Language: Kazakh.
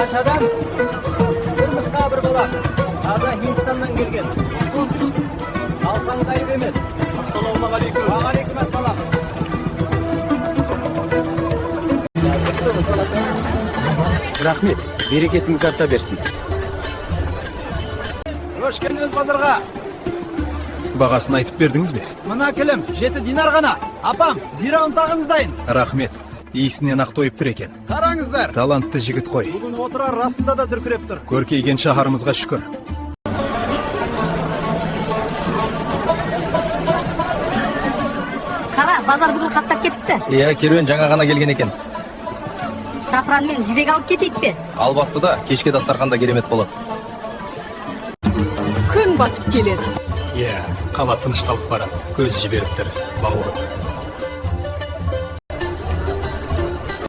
Paçadan kırmızı bir bala. Taza Hindistan'dan gelgen. Alsanız ayıp emez. Assalamu aleyküm. Wa aleyküm assalam. Rahmet, bereketiniz arta bersin. Hoş geldiniz pazarga. Бағасын айтып бердіңіз бе? Мына келем 7 динар ғана. Апам, зира ұнтағыңыздайын. Рахмет. Иісінен ақ тойып тұр екен. Қараңыздар. Талантты жігіт қой. Бүгін отырар расында да дүркіреп тұр. Көркейген шаһарымызға шүкір. Қара, базар бүгін қаптап кетіпті. Иә, керуен жаңа ғана келген екен. Шафран мен жібек алып кетейік пе? Албастыда кешке дастарханда керемет болады. Күн батып келеді. Иә, қала тынышталып барады. Көз жіберіп тұр, бауыры.